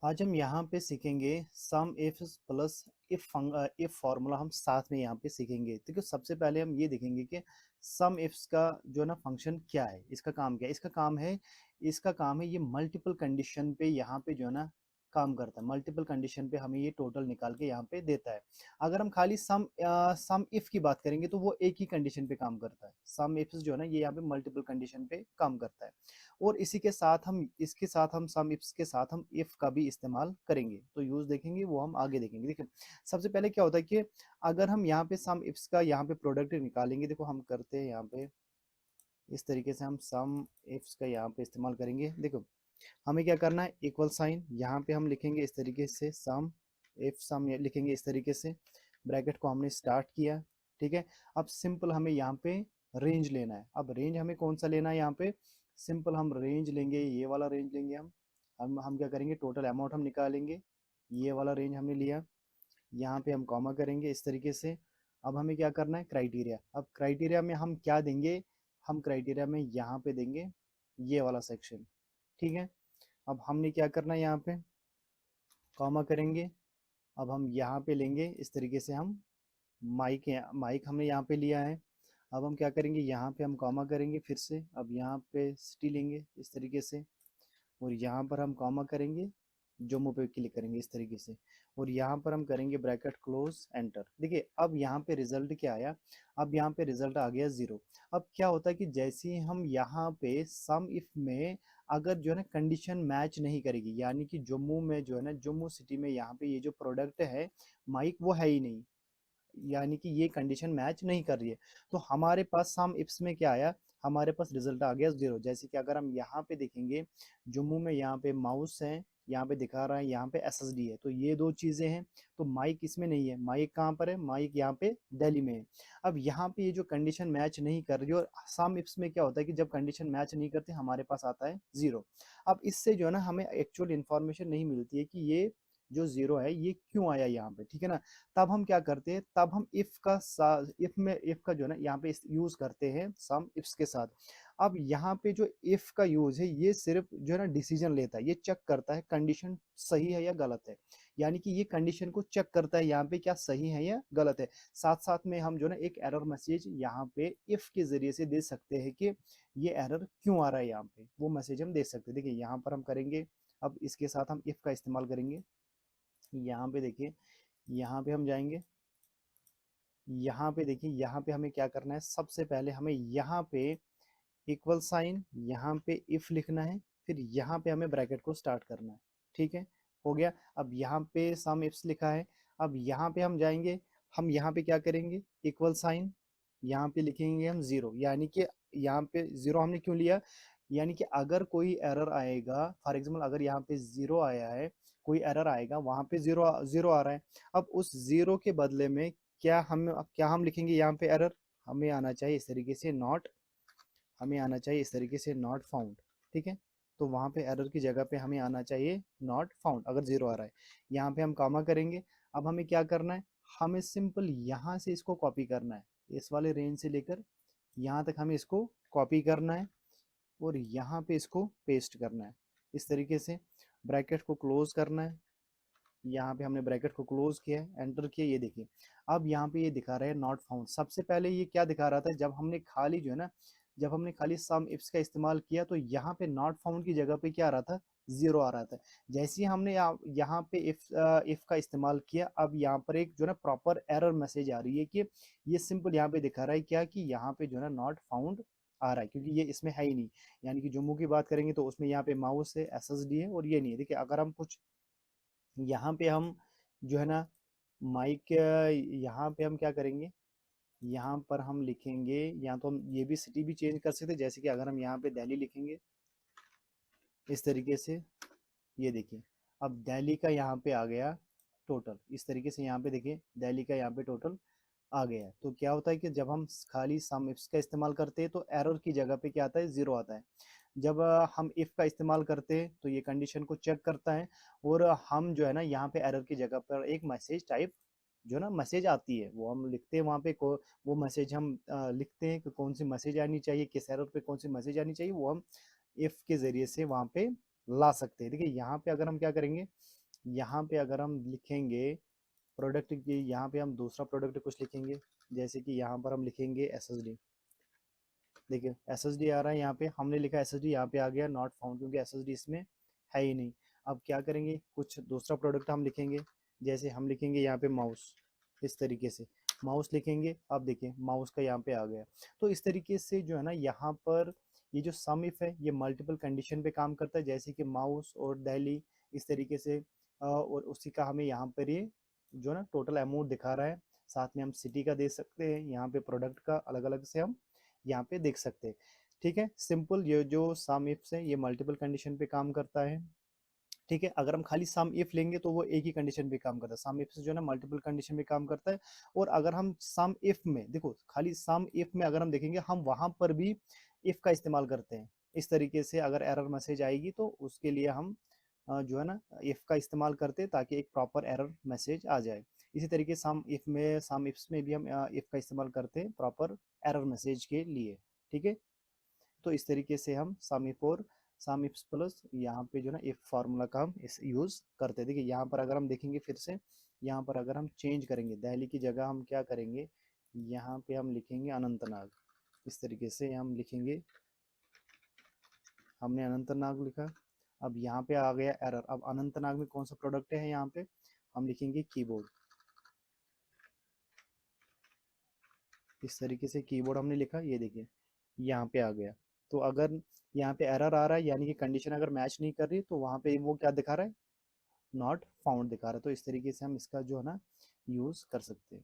आज हम यहाँ पे सीखेंगे सम इफ्स प्लस इफ फॉर्मूला हम साथ में यहाँ पे सीखेंगे। तो सबसे पहले हम ये देखेंगे कि सम इफ्स का जो है ना फंक्शन क्या है, इसका काम क्या है। इसका काम है ये मल्टीपल कंडीशन पे यहाँ पे जो है ना काम करता है। मल्टीपल कंडीशन पे हमें ये टोटल निकाल के यहाँ पे देता है। अगर हम खाली सम इफ की बात करेंगे तो वो एक ही कंडीशन पे काम करता है। सम इफ्स जो है ना ये यहाँ पे मल्टीपल कंडीशन पे काम करता है। और इसी के साथ हम इसके साथ हम सम इफ्स के साथ हम इफ का भी इस्तेमाल करेंगे। तो यूज देखेंगे वो हम आगे देखेंगे। देखिए सबसे पहले क्या होता है कि अगर हम यहाँ पे सम इफ्स का यहाँ पे प्रोडक्ट निकालेंगे, देखो हम करते हैं यहाँ पे इस तरीके से हम सम इफ्स का यहाँ पे इस्तेमाल करेंगे। देखो हमें क्या करना है, इक्वल साइन यहाँ पे हम लिखेंगे इस तरीके से सम इफ सम लिखेंगे इस तरीके से। ब्रैकेट को हमने स्टार्ट किया, ठीक है। अब सिंपल हमें यहाँ पे रेंज लेना है। अब रेंज हमें कौन सा लेना है, यहाँ पे सिंपल हम रेंज लेंगे, ये वाला रेंज लेंगे। हम क्या करेंगे, टोटल अमाउंट हम निकालेंगे। ये वाला रेंज हमने लिया, यहाँ पे हम कॉमा करेंगे इस तरीके से। अब हमें क्या करना है, क्राइटेरिया। अब क्राइटेरिया में हम क्या देंगे, हम क्राइटेरिया में यहाँ पे देंगे ये वाला सेक्शन, ठीक है। अब हमने क्या करना है, यहाँ पे कॉमा करेंगे। अब हम यहाँ पे लेंगे इस तरीके से, हम माइक माइक हमने यहाँ पे लिया है। अब हम क्या करेंगे, यहाँ पे हम कॉमा करेंगे फिर से। अब यहाँ पे सिटी लेंगे इस तरीके से, और यहाँ पर हम कॉमा करेंगे, जम्मू पे क्लिक करेंगे इस तरीके से, और यहाँ पर हम करेंगे ब्रैकेट क्लोज एंटर। देखिए अब यहाँ पे रिजल्ट क्या आया, अब यहाँ पे रिजल्ट आ गया 0। अब क्या होता है कि जैसे ही हम यहाँ पे सम इफ में अगर जो है ना कंडीशन मैच नहीं करेगी, यानी कि जम्मू में जो है ना, जम्मू सिटी में यहाँ पे ये जो प्रोडक्ट है माइक वो है ही नहीं, यानी कि ये कंडीशन मैच नहीं कर रही है, तो हमारे पास सम इफ्स में क्या आया, हमारे पास रिजल्ट आ गया 0। जैसे कि अगर हम यहाँ पे देखेंगे, जम्मू में यहाँ पे माउस है, यहाँ पे दिखा रहा है, यहाँ पे एसएसडी है, तो ये दो चीजें हैं। तो माइक इसमें नहीं है, माइक कहाँ पर है, माइक यहाँ पे दिल्ली में है। अब यहाँ पे ये जो कंडीशन मैच नहीं कर रही, और सम इफ्स में क्या होता है कि जब कंडीशन मैच नहीं करती हमारे पास आता है 0। अब इससे जो है ना हमें एक्चुअल इन्फॉर्मेशन नहीं मिलती है कि ये जो 0 है ये क्यों आया यहाँ पे, ठीक है ना। तब हम क्या करते हैं, तब हम इफ का जो है ना यहाँ पे यूज करते हैं सम इफ्स के साथ। अब यहाँ पे जो इफ का यूज है ये सिर्फ जो है ना डिसीजन लेता है, ये चेक करता है कंडीशन सही है या गलत है। यानी कि ये कंडीशन को चेक करता है यहाँ पे क्या सही है या गलत है। साथ साथ में हम जो है ना एक एरर मैसेज यहाँ पे इफ के जरिए से दे सकते हैं कि ये एरर क्यों आ रहा है, यहाँ पे वो मैसेज हम दे सकते हैं। देखिए यहाँ पर हम करेंगे, अब इसके साथ हम इफ का इस्तेमाल करेंगे। यहाँ पे देखिए, यहाँ पे हम जाएंगे, यहाँ पे देखिए, यहाँ पे हमें क्या करना है, सबसे पहले हमें यहाँ पे इक्वल साइन, यहाँ पे इफ लिखना है, फिर यहाँ पे हमें ब्रैकेट को स्टार्ट करना है, ठीक है। हो गया। अब यहाँ पे सम इफ्स लिखा है। अब यहाँ पे हम जाएंगे, हम यहाँ पे क्या करेंगे, इक्वल साइन, यहाँ पे लिखेंगे हम 0। यानी कि यहाँ पे 0 हमने क्यों लिया, यानी कि अगर कोई एरर आएगा, फॉर एग्जाम्पल अगर यहाँ पे 0 आया है, कोई एरर आएगा, वहां पे 0 आ रहा है। अब उस 0 के बदले में क्या हम लिखेंगे, यहाँ पे एरर हमें आना चाहिए इस तरीके से, नॉट फाउंड, ठीक है। तो वहां पे एरर की जगह पे हमें आना चाहिए नॉट फाउंड, अगर 0 आ रहा है। यहाँ पे हम कॉमा करेंगे। अब हमें क्या करना है, हमें सिंपल यहाँ से इसको कॉपी करना है, इस वाले रेंज से लेकर यहाँ तक हमें इसको कॉपी करना है, और यहाँ पे इसको पेस्ट करना है इस तरीके से। ब्रैकेट को क्लोज करना है, यहाँ पे हमने ब्रैकेट को क्लोज किया है, एंटर किया। ये देखिए अब यहाँ पे ये दिखा रहा है नॉट फाउंड। सबसे पहले ये क्या दिखा रहा था, जब हमने खाली जो है ना, जब हमने खाली सम इफ्स का इस्तेमाल किया तो यहाँ पे नॉट फाउंड की जगह पे क्या आ रहा था, 0 आ रहा था। जैसे ही हमने यहाँ पे इफ का इस्तेमाल किया, अब यहाँ पर एक जो है ना प्रॉपर एरर मैसेज आ रही है कि ये सिंपल यहाँ पे दिखा रहा है क्या, कि यहाँ पे जो है ना नॉट फाउंड आ रहा है, क्योंकि ये इसमें है ही नहीं। यानी कि जम्मू की बात करेंगे तो उसमें यहाँ पे माउस है, एसएसडी है, और ये नहीं है। देखिए अगर हम कुछ यहाँ पे हम जो है ना माइक, यहाँ पे हम क्या करेंगे, यहाँ पर हम लिखेंगे, या तो हम ये भी सिटी भी चेंज कर सकते हैं। जैसे कि अगर हम यहाँ पे दिल्ली लिखेंगे इस तरीके से, ये देखिए अब दिल्ली का यहाँ पे आ गया टोटल, इस तरीके से यहाँ पे देखिए दिल्ली का यहाँ पे टोटल आ गया है। तो क्या होता है कि जब हम खाली सम इफ्स का इस्तेमाल करते हैं तो एरर की जगह पे क्या आता है, 0 आता है। जब हम इफ का इस्तेमाल करते हैं तो ये कंडीशन को चेक करता है, और हम जो है ना यहाँ पे एरर की जगह पर एक मैसेज टाइप जो ना मैसेज आती है वो हम लिखते हैं वहाँ पे वो मैसेज हम लिखते हैं कि कौन सी मैसेज आनी चाहिए, किस एरर पे कौन सी मैसेज आनी चाहिए, वो हम इफ के जरिए से वहाँ पे ला सकते हैं। देखिए यहाँ पे अगर हम क्या करेंगे, यहाँ पे अगर हम लिखेंगे प्रोडक्ट की, यहाँ पे हम दूसरा प्रोडक्ट कुछ लिखेंगे, जैसे कि यहाँ पर हम लिखेंगे SSD। देखिए SSD आ रहा है, यहाँ पे हमने लिखा SSD, यहाँ पे आ गया नॉट फाउंड, क्योंकि SSD इसमें है ही नहीं। अब क्या करेंगे, कुछ दूसरा प्रोडक्ट हम लिखेंगे, जैसे हम लिखेंगे यहाँ पे माउस, इस तरीके से माउस लिखेंगे। अब देखिए माउस का यहाँ पे आ गया। तो इस तरीके से जो है ना, यहाँ पर ये जो सम इफ है ये मल्टीपल कंडीशन पे काम करता है, जैसे कि माउस और दिल्ली, इस तरीके से। और उसी का हमें यहाँ पर ये जो है ना टोटल अमाउंट दिखा रहा है। साथ में हम सिटी का दे सकते हैं, यहाँ पे प्रोडक्ट का अलग अलग से हम यहाँ पे देख सकते हैं। ठीक है, सिंपल। ये जो सम इफ्स है ये मल्टीपल कंडीशन पे काम करता है। ठीक है, अगर हम खाली सम इफ लेंगे तो वो एक ही कंडीशन पे काम करता है। सम इफ जो है ना मल्टीपल कंडीशन पे काम करता है। और अगर हम सम इफ में देखो, खाली सम इफ में अगर हम देखेंगे, हम वहां पर भी इफ का इस्तेमाल करते हैं। इस तरीके से अगर एरर मैसेज आएगी तो उसके लिए हम जो है ना इफ का इस्तेमाल करते हैं, ताकि एक प्रॉपर एरर मैसेज आ जाए। इसी तरीके सम इफ्स में भी हम इफ का इस्तेमाल करते हैं प्रॉपर एरर मैसेज के लिए। ठीक है, तो इस तरीके से हम सम इफ और सम इफ्स प्लस यहाँ पे जो ना इफ फार्मूला का हम इस यूज करते हैं। देखिए यहाँ पर अगर हम देखेंगे फिर से, यहाँ पर अगर हम चेंज करेंगे, दिल्ली की जगह हम क्या करेंगे, यहाँ पे हम लिखेंगे अनंतनाग। इस तरीके से हम लिखेंगे, हमने अनंतनाग लिखा। अब यहाँ पे आ गया एरर। अब अनंतनाग में कौन सा प्रोडक्ट है, यहाँ पे हम लिखेंगे कीबोर्ड। इस तरीके से कीबोर्ड हमने लिखा, ये देखिए यहाँ पे आ गया। तो अगर यहाँ पे एरर आ रहा है, यानी कि कंडीशन अगर मैच नहीं कर रही, तो वहाँ पे वो क्या दिखा रहा है, नॉट फाउंड दिखा रहा है। तो इस तरीके से हम इसका जो है ना यूज कर सकते हैं।